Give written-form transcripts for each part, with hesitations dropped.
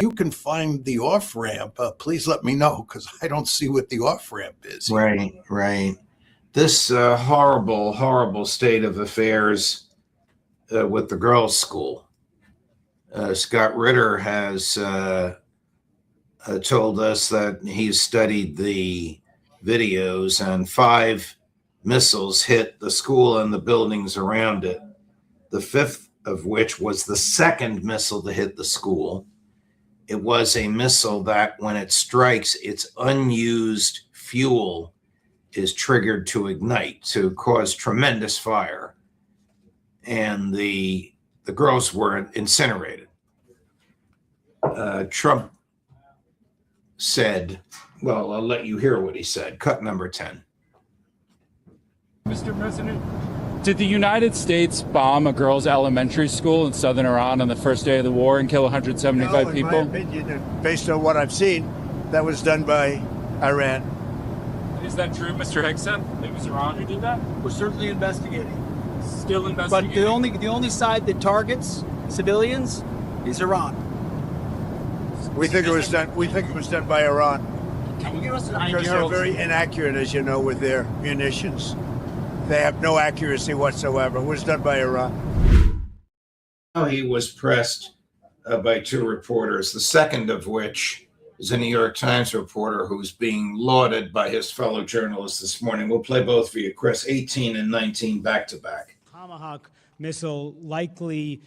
You can find the off-ramp, please let me know, because I don't see what the off-ramp is. Right, right. This horrible, horrible state of affairs with the girls' school. Scott Ritter has told us that he's studied the videos, and 5 missiles hit the school and the buildings around it. The 5th of which was the second missile to hit the school. It was a missile that, when it strikes, its unused fuel is triggered to ignite, to cause tremendous fire. And the girls were incinerated. Trump said, well, I'll let you hear what he said. Cut number 10. Mr. President, did the United States bomb a girls' elementary school in southern Iran on the first day of the war and kill 175 people? In my opinion, based on what I've seen, that was done by Iran. Is that true, Mr. Higson? It was Iran who did that? We're certainly investigating. Still investigating? But the only side that targets civilians is Iran. We think it was done. We think it was done by Iran. Can you give us an idea? Because they're very inaccurate, as you know, with their munitions. They have no accuracy whatsoever. It was done by Iran. He was pressed by 2 reporters, the second of which is a New York Times reporter who's being lauded by his fellow journalists this morning. We'll play both for you, Chris. 18 and 19 back to back. Tomahawk missile likely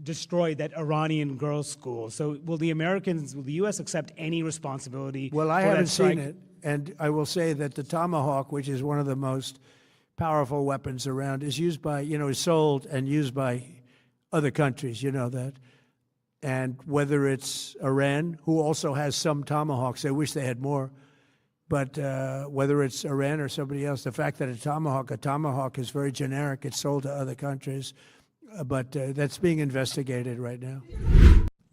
destroyed that Iranian girls' school. So will the U.S. accept any responsibility? Well, I haven't seen it. And I will say that the Tomahawk, which is one of the most powerful weapons around, is used by, is sold and used by other countries, you know that. And whether it's Iran, who also has some Tomahawks, I wish they had more, but whether it's Iran or somebody else, the fact that a Tomahawk is very generic, it's sold to other countries, but that's being investigated right now.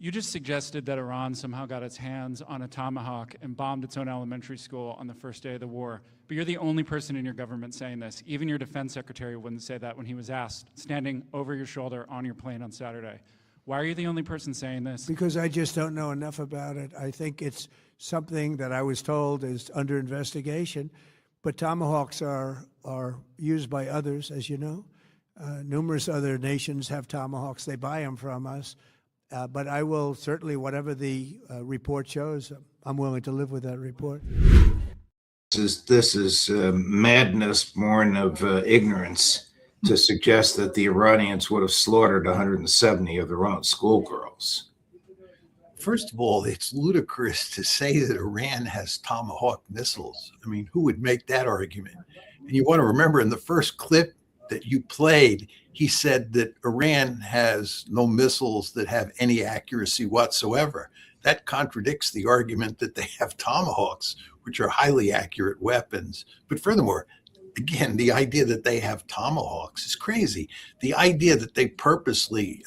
You just suggested that Iran somehow got its hands on a Tomahawk and bombed its own elementary school on the first day of the war. But you're the only person in your government saying this. Even your defense secretary wouldn't say that when he was asked, standing over your shoulder on your plane on Saturday. Why are you the only person saying this? Because I just don't know enough about it. I think it's something that I was told is under investigation. But Tomahawks are used by others, as you know. Numerous other nations have Tomahawks. They buy them from us. But I will certainly, whatever the report shows, I'm willing to live with that report. This is madness born of ignorance to suggest that the Iranians would have slaughtered 170 of their own schoolgirls. First of all, it's ludicrous to say that Iran has Tomahawk missiles. I mean, who would make that argument? And you want to remember, in the first clip that you played, he said that Iran has no missiles that have any accuracy whatsoever. That contradicts the argument that they have Tomahawks, which are highly accurate weapons. But furthermore, again, the idea that they have Tomahawks is crazy. The idea that they purposely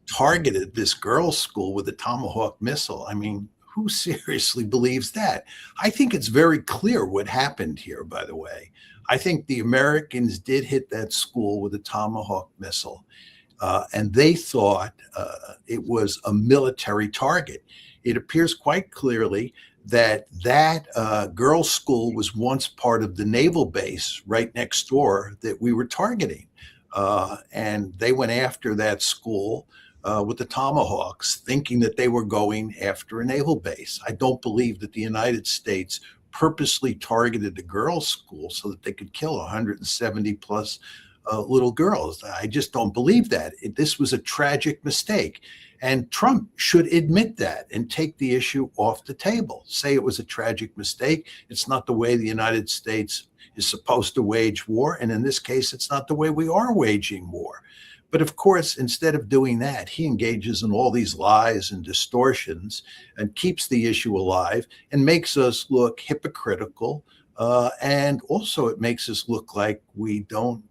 targeted this girls' school with a Tomahawk missile, I mean, who seriously believes that? I think it's very clear what happened here, by the way. I think the Americans did hit that school with a Tomahawk missile, and they thought it was a military target. It appears quite clearly that girls' school was once part of the naval base right next door that we were targeting. And they went after that school with the Tomahawks, thinking that they were going after a naval base. I don't believe that the United States purposely targeted the girls' school so that they could kill 170 plus little girls. I just don't believe that. This was a tragic mistake. And Trump should admit that and take the issue off the table. Say it was a tragic mistake. It's not the way the United States is supposed to wage war. And in this case, it's not the way we are waging war. But of course, instead of doing that, he engages in all these lies and distortions and keeps the issue alive and makes us look hypocritical. And also it makes us look like we don't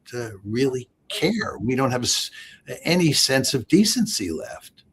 really care. We don't have any sense of decency left.